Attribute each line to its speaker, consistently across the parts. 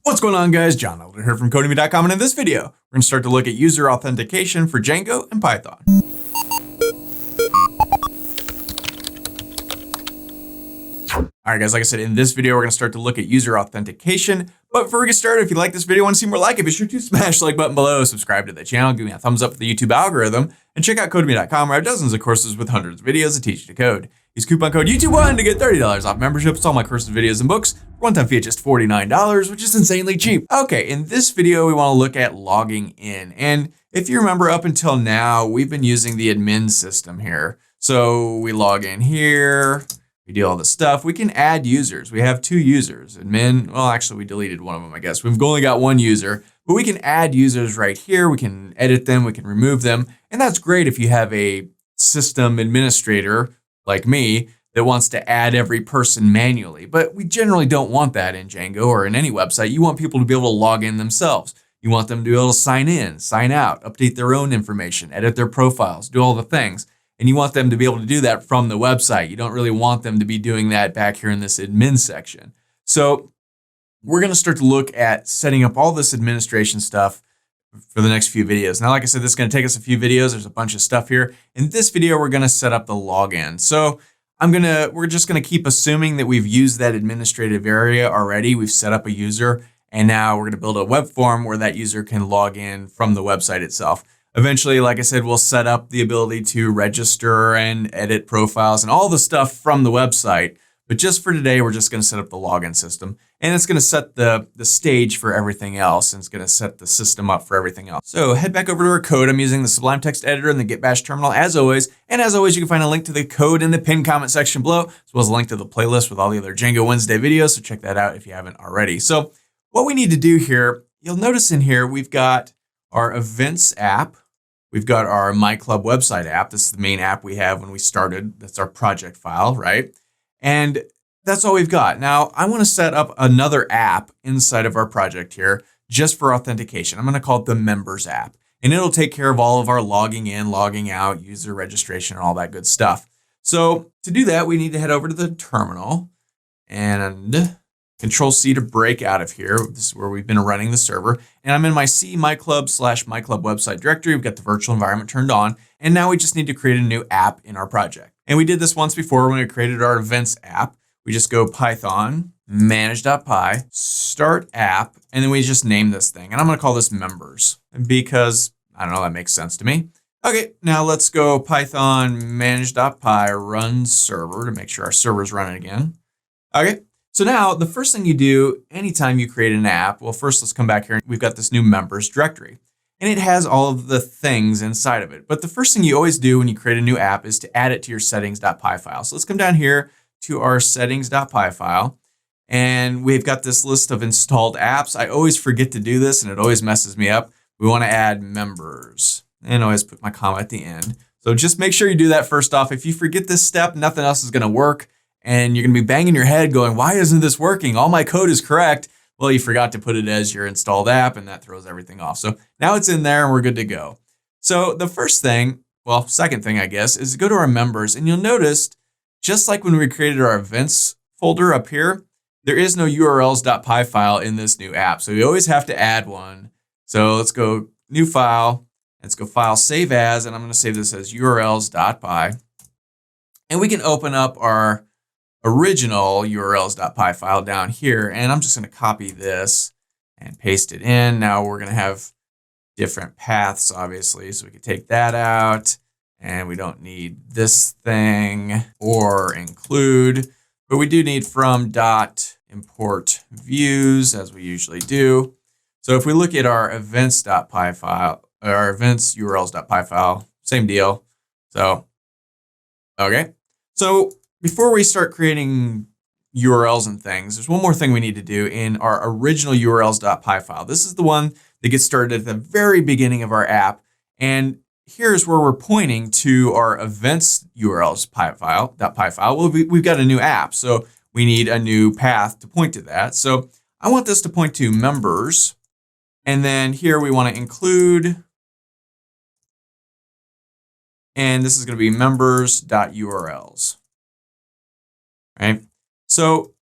Speaker 1: What's going on, guys? John Elder here from Codemy.com, and in this video, we're going to start to look at user authentication for Django and Python. All right, guys, like I said, in this video, we're going to start to look at user authentication. But before we get started, if you like this video and want to see more like it, be sure to smash the like button below, subscribe to the channel, give me a thumbs up for the YouTube algorithm, and check out Codemy.com, where I have dozens of courses with hundreds of videos that teach you to code. Use coupon code YouTube1 to get $30 off memberships, all my courses, videos, and books. One-time fee at just $49, which is insanely cheap. Okay, in this video, we want to look at logging in. And if you remember, up until now, we've been using the admin system here. So we log in here, we do all this stuff. We can add users. We have 2 users. Admin, well, actually, we deleted one of them, I guess. We've only got 1 user, but we can add users right here. We can edit them, we can remove them. And that's great if you have a system administrator like me that wants to add every person manually. But we generally don't want that in Django or in any website. You want people to be able to log in themselves. You want them to be able to sign in, sign out, update their own information, edit their profiles, do all the things. And you want them to be able to do that from the website. You don't really want them to be doing that back here in this admin section. So we're going to start to look at setting up all this administration stuff for the next few videos. Now, like I said, this is going to take us a few videos. There's a bunch of stuff here. In this video, we're going to set up the login. So we're just going to keep assuming that we've used that administrative area already. We've set up a user, and now we're going to build a web form where that user can log in from the website itself. Eventually, like I said, we'll set up the ability to register and edit profiles and all the stuff from the website. But just for today, we're just going to set up the login system, and it's going to set the stage for everything else, and it's going to set the system up for everything else. So head back over to our code. I'm using the Sublime Text Editor and the Git Bash terminal as always. And as always, you can find a link to the code in the pinned comment section below, as well as a link to the playlist with all the other Django Wednesday videos. So check that out if you haven't already. So what we need to do here, you'll notice in here, we've got our events app. We've got our My Club website app. This is the main app we have when we started. That's our project file, right? And that's all we've got. Now, I want to set up another app inside of our project here just for authentication. I'm going to call it the Members app. And it'll take care of all of our logging in, logging out, user registration, and all that good stuff. So to do that, we need to head over to the terminal and Control-C to break out of here. This is where we've been running the server. And I'm in my CMyClub/MyClub website directory. We've got the virtual environment turned on. And now we just need to create a new app in our project. And we did this once before when we created our events app. We just go Python, Manage.py, start app, and then we just name this thing. And I'm going to call this members because, I don't know, that makes sense to me. Okay, now let's go Python, Manage.py, run server to make sure our server's running again. Okay. So now the first thing you do anytime you create an app, well, first let's come back here. We've got this new members directory and it has all of the things inside of it. But the first thing you always do when you create a new app is to add it to your Settings.py file. So let's come down here to our Settings.py file and we've got this list of installed apps. I always forget to do this and it always messes me up. We want to add members and always put my comma at the end. So just make sure you do that first off. If you forget this step, nothing else is going to work. And you're going to be banging your head going, why isn't this working? All my code is correct. Well, you forgot to put it as your installed app and that throws everything off. So now it's in there and we're good to go. So the first thing, well, second thing, I guess, is go to our members and you'll notice just like when we created our events folder up here, there is no URLS.py file in this new app. So you always have to add one. So let's go new file. Let's go file, save as, and I'm going to save this as URLS.py. And we can open up our original URLS.py file down here. And I'm just going to copy this and paste it in. Now we're going to have different paths, obviously. So we can take that out and we don't need this thing or include, but we do need from dot import views as we usually do. So if we look at our events.py file, our events URLS.py file, same deal. So, okay. So before we start creating URLs and things, there's one more thing we need to do in our original URLS.py file. This is the one that gets started at the very beginning of our app. And here's where we're pointing to our events URLS.py file. Well, we've got a new app, so we need a new path to point to that. So I want this to point to members. And then here we want to include, and this is going to be members.urls. Right? So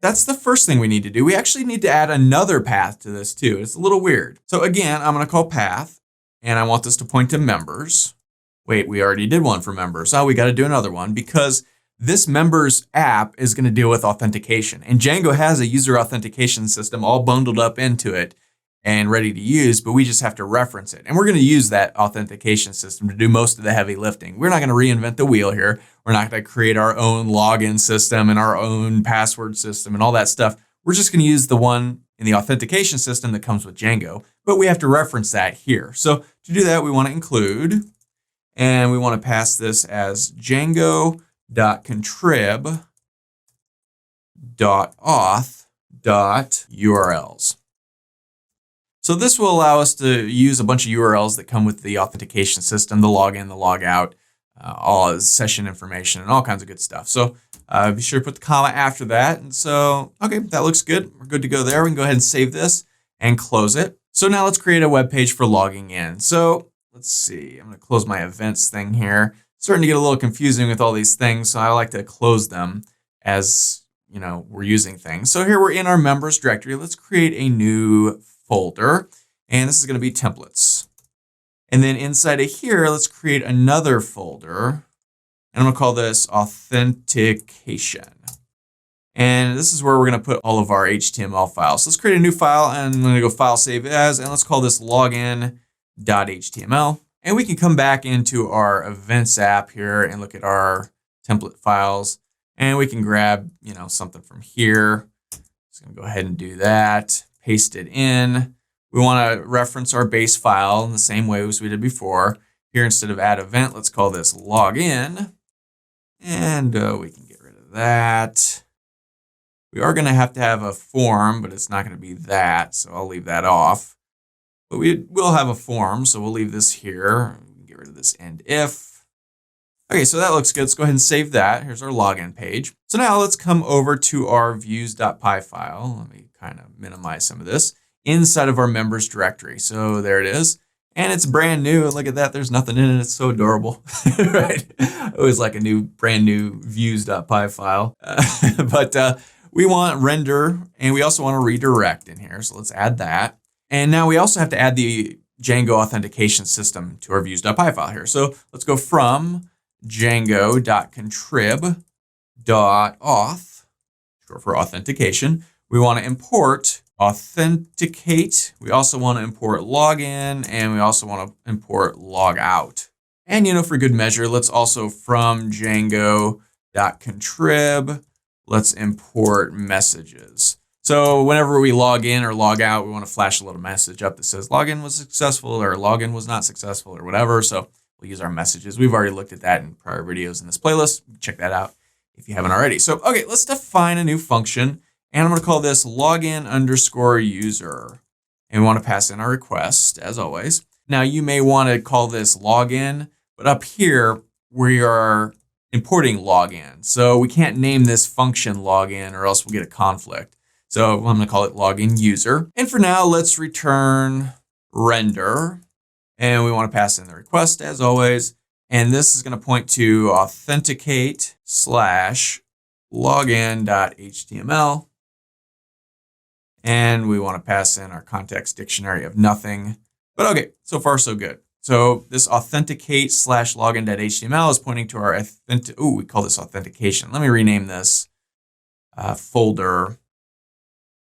Speaker 1: that's the first thing we need to do. We actually need to add another path to this too. It's a little weird. So again, I'm going to call path, and I want this to point to members. Wait, we already did one for members. Oh, we got to do another one because this members app is going to deal with authentication. And Django has a user authentication system all bundled up into it and ready to use, but we just have to reference it. And we're going to use that authentication system to do most of the heavy lifting. We're not going to reinvent the wheel here. We're not going to create our own login system and our own password system and all that stuff. We're just going to use the one in the authentication system that comes with Django, but we have to reference that here. So to do that, we want to include, and we want to pass this as Django.contrib.auth.urls. So this will allow us to use a bunch of URLs that come with the authentication system, the login, the logout, all session information, and all kinds of good stuff. So be sure to put the comma after that. And so, okay, that looks good. We're good to go there. We can go ahead and save this and close it. So now let's create a web page for logging in. So let's see, I'm going to close my events thing here. It's starting to get a little confusing with all these things, so I like to close them as we're using things. So here we're in our members directory. Let's create a new folder, and this is going to be templates. And then inside of here, let's create another folder, and I'm going to call this Authentication. And this is where we're going to put all of our HTML files. So let's create a new file, and I'm going to go File, Save As, and let's call this Login.html. And we can come back into our events app here and look at our template files, and we can grab something from here. Just going to go ahead and do that. Paste it in. We want to reference our base file in the same way as we did before. Here, instead of add event, let's call this login. And we can get rid of that. We are going to have a form, but it's not going to be that, so I'll leave that off. But we will have a form, so we'll leave this here. Get rid of this end if. Okay, so that looks good. Let's go ahead and save that. Here's our login page. So now let's come over to our Views.py file. Let me kind of minimize some of this inside of our members directory. So there it is. And it's brand new. Look at that. There's nothing in it. It's so adorable, right? It was like a brand new Views.py file. But we want render, and we also want to redirect in here. So let's add that. And now we also have to add the Django authentication system to our Views.py file here. So let's go from Django.contrib.auth, short for authentication. We want to import authenticate. We also want to import login, and we also want to import logout. And for good measure, let's also from Django.contrib, let's import messages. So whenever we log in or log out, we want to flash a little message up that says login was successful or login was not successful or whatever. So we'll use our messages. We've already looked at that in prior videos in this playlist. Check that out if you haven't already. So, okay, let's define a new function. And I'm going to call this login_user. And we want to pass in our request, as always. Now, you may want to call this login, but up here, we are importing login. So we can't name this function login or else we'll get a conflict. So I'm going to call it login user. And for now, let's return render. And we want to pass in the request, as always. And this is going to point to authenticate/login.html. And we want to pass in our context dictionary of nothing. But okay, so far so good. So this authenticate/login.html is pointing to our we call this authentication. Let me rename this folder.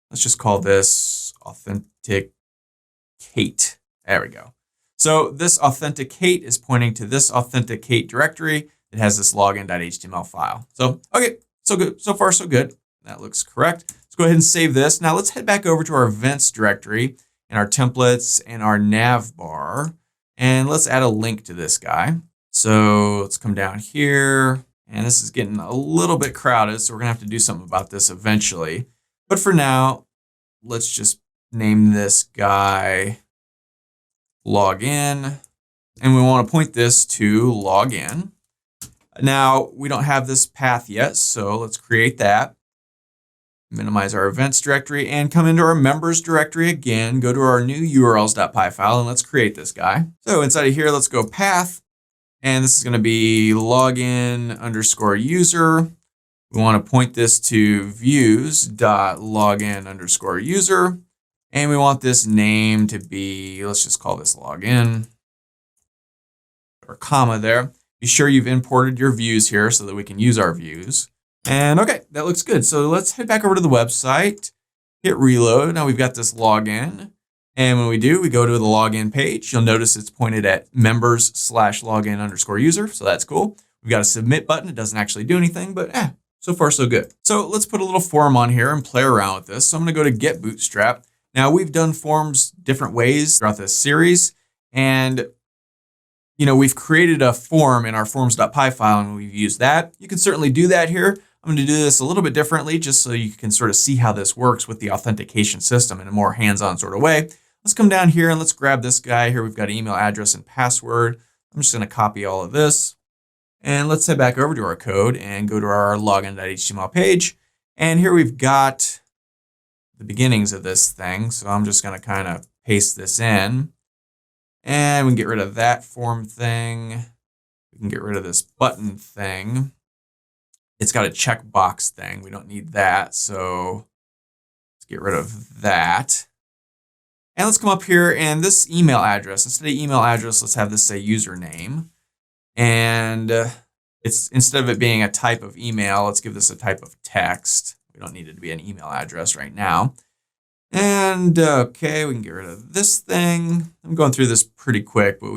Speaker 1: Let's just call this authenticate. There we go. So this authenticate is pointing to this authenticate directory that has this login.html file. So, okay, so good. So far, so good. That looks correct. Let's go ahead and save this. Now let's head back over to our events directory and our templates and our navbar. And let's add a link to this guy. So let's come down here. And this is getting a little bit crowded, so we're gonna have to do something about this eventually. But for now, let's just name this guy login. And we want to point this to login. Now, we don't have this path yet, so let's create that. Minimize our events directory and come into our members directory again, go to our new URLS.py file, and let's create this guy. So inside of here, let's go path. And this is going to be login_user. We want to point this to views.login_user. And we want this name to be, let's just call this login, or comma there. Be sure you've imported your views here so that we can use our views. And okay, that looks good. So let's head back over to the website, hit reload. Now we've got this login. And when we do, we go to the login page. You'll notice it's pointed at members/login_user. So that's cool. We've got a submit button. It doesn't actually do anything, but so far so good. So let's put a little form on here and play around with this. So I'm going to go to Get Bootstrap. Now we've done forms different ways throughout this series. And we've created a form in our forms.py file and we've used that. You can certainly do that here. I'm going to do this a little bit differently just so you can sort of see how this works with the authentication system in a more hands-on sort of way. Let's come down here and let's grab this guy here. We've got email address and password. I'm just going to copy all of this. And let's head back over to our code and go to our Login.html page. And here we've got the beginnings of this thing. So I'm just going to kind of paste this in. And we can get rid of that form thing. We can get rid of this button thing. It's got a checkbox thing. We don't need that. So let's get rid of that. And let's come up here and this email address, instead of email address, let's have this say username. And it's instead of it being a type of email, let's give this a type of text. We don't need it to be an email address right now. And okay, we can get rid of this thing. I'm going through this pretty quick, but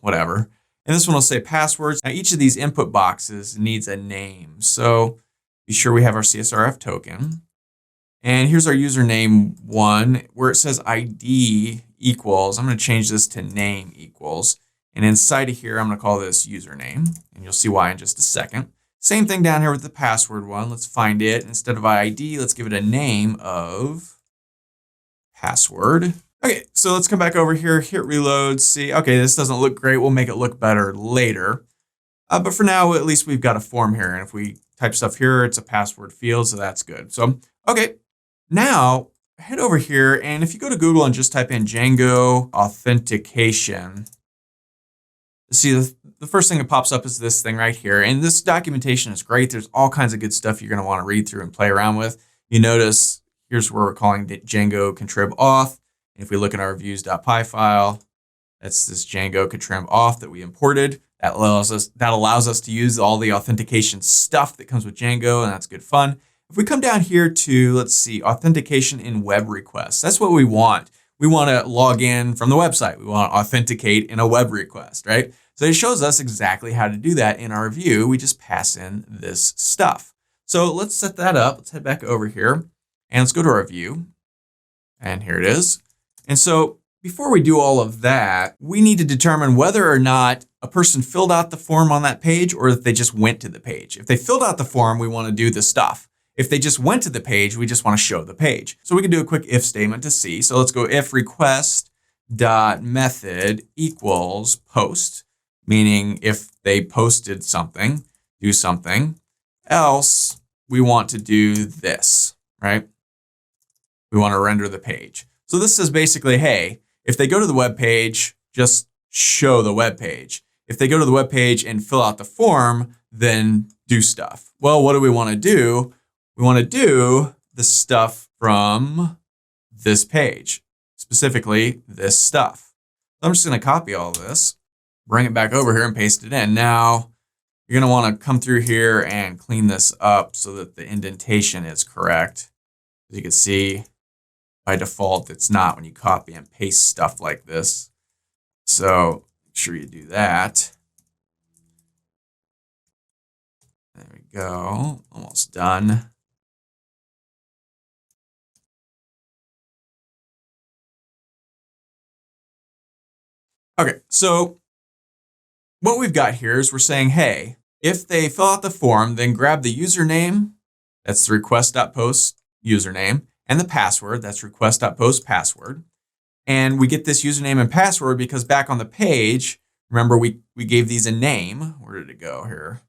Speaker 1: whatever. And this one will say passwords. Now each of these input boxes needs a name. So be sure we have our CSRF token. And here's our username one where it says ID equals. I'm going to change this to name equals. And inside of here, I'm going to call this username. And you'll see why in just a second. Same thing down here with the password one. Let's find it. Instead of ID, let's give it a name of password. Okay, so let's come back over here, hit reload, see, okay, this doesn't look great. We'll make it look better later. But for now, at least we've got a form here. And if we type stuff here, it's a password field, so that's good. So, okay, now head over here. And if you go to Google and just type in Django Authentication, see the first thing that pops up is this thing right here. And this documentation is great. There's all kinds of good stuff you're going to want to read through and play around with. You notice here's where we're calling Django contrib auth. And if we look at our views.py file, that's this Django contrib auth that we imported. That allows us to use all the authentication stuff that comes with Django, and that's good fun. If we come down here to, let's see, authentication in web requests, that's what we want. We want to log in from the website. We want to authenticate in a web request, right? So it shows us exactly how to do that in our view. We just pass in this stuff. So let's set that up. Let's head back over here and let's go to our view. And here it is. And so before we do all of that, we need to determine whether or not a person filled out the form on that page or if they just went to the page. If they filled out the form, we want to do the stuff. If they just went to the page, we just want to show the page. So we can do a quick if statement to see. So let's go if request.method equals post, meaning if they posted something, do something, else we want to do this, right? We want to render the page. So this is basically, hey, if they go to the web page, just show the web page. If they go to the web page and fill out the form, then do stuff. Well, what do we want to do? We want to do the stuff from this page, specifically this stuff. So I'm just going to copy all this, bring it back over here and paste it in. Now, you're going to want to come through here and clean this up so that the indentation is correct. As you can see, by default, it's not when you copy and paste stuff like this. So make sure you do that. There we go. Almost done. Okay, so what we've got here is we're saying, hey, if they fill out the form, then grab the username, that's the request.post username, and the password, that's request.post password. And we get this username and password because back on the page, remember we gave these a name. Where did it go here?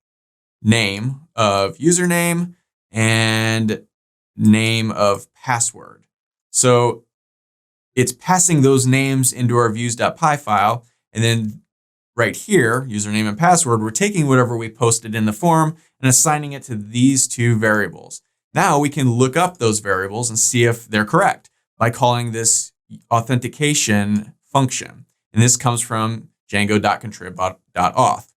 Speaker 1: Name of username and name of password. So it's passing those names into our views.py file. And then right here, username and password, we're taking whatever we posted in the form and assigning it to these two variables. Now we can look up those variables and see if they're correct by calling this authentication function. And this comes from Django.contrib.auth.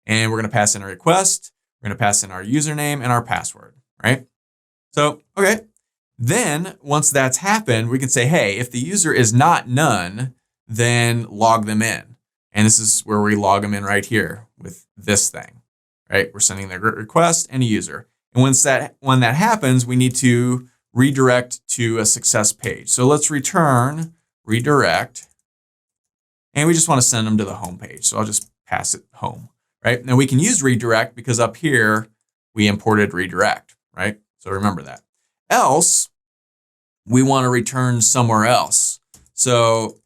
Speaker 1: And we're going to pass in a request. We're going to pass in our username and our password, right? So, okay. Then once that's happened, we can say, hey, if the user is not none, then log them in. And this is where we log them in right here with this thing, right? We're sending the request and a user. And when that happens, we need to redirect to a success page. So let's return redirect. And we just want to send them to the home page. So I'll just pass it home, right? Now we can use redirect because up here we imported redirect, right? So remember that. Else, we want to return somewhere else. So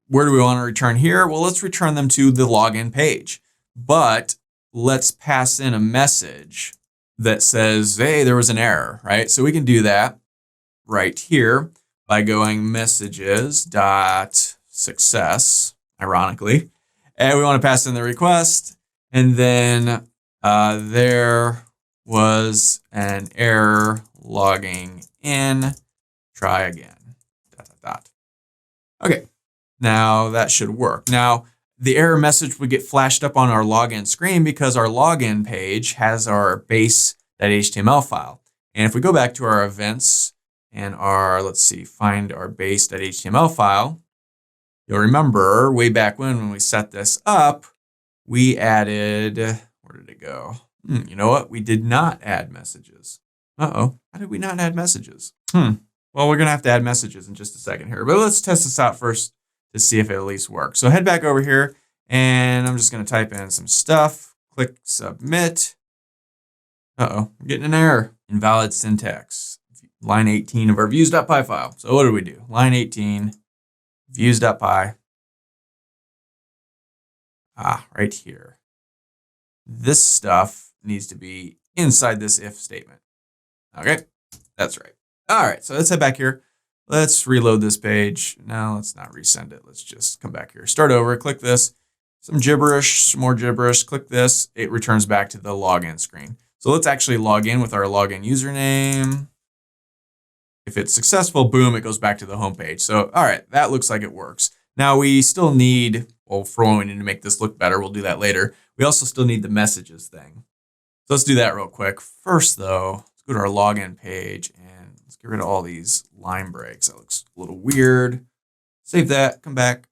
Speaker 1: where do we want to return here? Well, let's return them to the login page, but let's pass in a message that says, hey, there was an error, right? So we can do that right here by going messages.success, ironically, and we want to pass in the request, and then there was an error logging in, try again, ... Okay, now that should work. Now, the error message would get flashed up on our login screen because our login page has our base.html file. And if we go back to our events and our, let's see, find our base.html file, you'll remember way back when we set this up, we added, where did it go? You know what? We did not add messages. Uh-oh, how did we not add messages? Well, we're gonna have to add messages in just a second here, but let's test this out first to see if it at least works. So head back over here and I'm just gonna type in some stuff, click submit. Uh-oh, we're getting an error. Invalid syntax. Line 18 of our Views.py file. So what do we do? Line 18, Views.py. Right here. This stuff needs to be inside this if statement. Okay, that's right. All right, so let's head back here. Let's reload this page. No, let's not resend it. Let's just come back here. Start over, click this. Some gibberish, some more gibberish. Click this. It returns back to the login screen. So let's actually log in with our login username. If it's successful, boom, it goes back to the home page. So, all right, that looks like it works. Now we still need, well, for one, we need to make this look better. We'll do that later. We also still need the messages thing. So let's do that real quick. First though, let's go to our login page and let's get rid of all these line breaks. That looks a little weird. Save that, come back.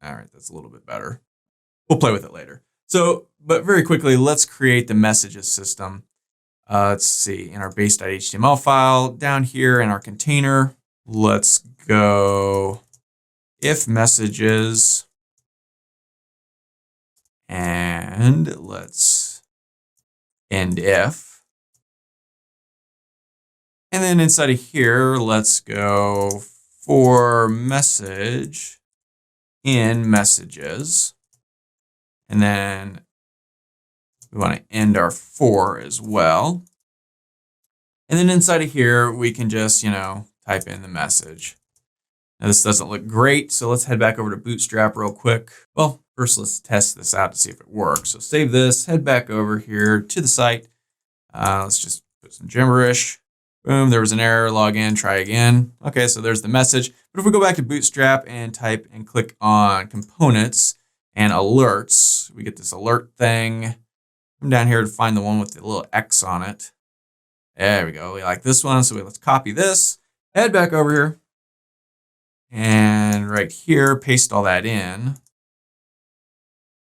Speaker 1: All right, that's a little bit better. We'll play with it later. So, but very quickly, let's create the messages system. Let's see, in our base.html file, down here in our container, let's go if messages, and let's end if. And then inside of here, let's go for message in messages. And then we want to end our for as well. And then inside of here, we can just, type in the message. Now this doesn't look great, so let's head back over to Bootstrap real quick. Well, first let's test this out to see if it works. So save this, head back over here to the site. Let's just put some gibberish. Boom, there was an error, log in, try again. Okay, so there's the message. But if we go back to Bootstrap and type and click on components and alerts, we get this alert thing. Come down here to find the one with the little X on it. There we go. We like this one. So let's copy this, head back over here. And right here, paste all that in.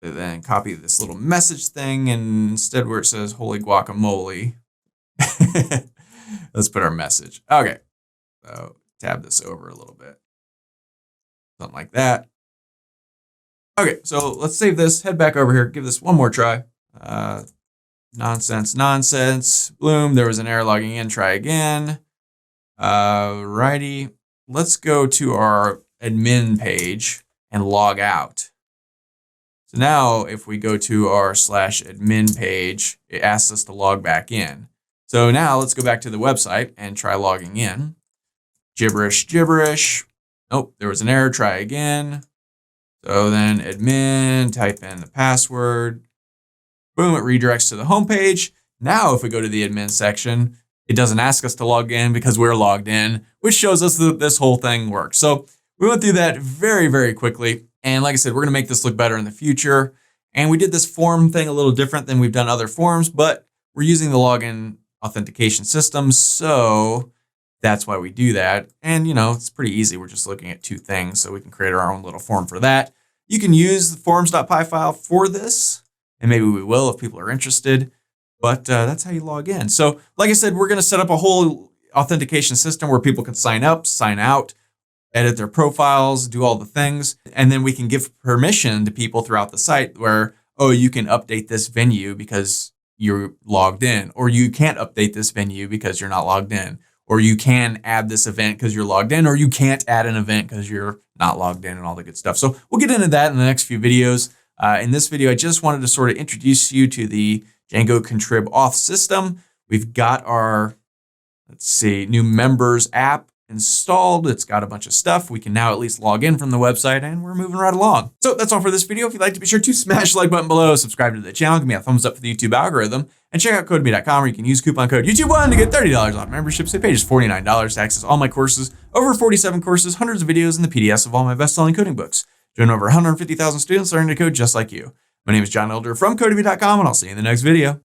Speaker 1: And then copy this little message thing. And instead where it says holy guacamole, let's put our message. Okay. So tab this over a little bit. Something like that. Okay, so let's save this, head back over here, give this one more try. Nonsense. Bloom, there was an error logging in, try again. Righty, let's go to our admin page and log out. So now if we go to our /admin page, it asks us to log back in. So now let's go back to the website and try logging in. Gibberish. Nope, there was an error, try again. So then admin, type in the password, boom, it redirects to the home page. Now, if we go to the admin section, it doesn't ask us to log in because we're logged in, which shows us that this whole thing works. So we went through that very, very quickly. And like I said, we're gonna make this look better in the future. And we did this form thing a little different than we've done other forms, but we're using the login authentication system. So that's why we do that. And it's pretty easy. We're just looking at two things. So we can create our own little form for that. You can use the forms.py file for this. And maybe we will if people are interested. But that's how you log in. So like I said, we're going to set up a whole authentication system where people can sign up, sign out, edit their profiles, do all the things. And then we can give permission to people throughout the site where, oh, you can update this venue because you're logged in, or you can't update this venue because you're not logged in, or you can add this event because you're logged in, or you can't add an event because you're not logged in, and all the good stuff. So we'll get into that in the next few videos. In this video, I just wanted to sort of introduce you to the Django Contrib Auth system. We've got our, new members app installed. It's got a bunch of stuff. We can now at least log in from the website, and we're moving right along. So that's all for this video. If you'd like to, be sure to smash the like button below, subscribe to the channel, give me a thumbs up for the YouTube algorithm, and check out codemy.com where you can use coupon code YouTube1 to get $30 off memberships. They pay just $49 to access all my courses, over 47 courses, hundreds of videos, and the PDFs of all my best-selling coding books. Join over 150,000 students learning to code just like you. My name is John Elder from codemy.com, and I'll see you in the next video.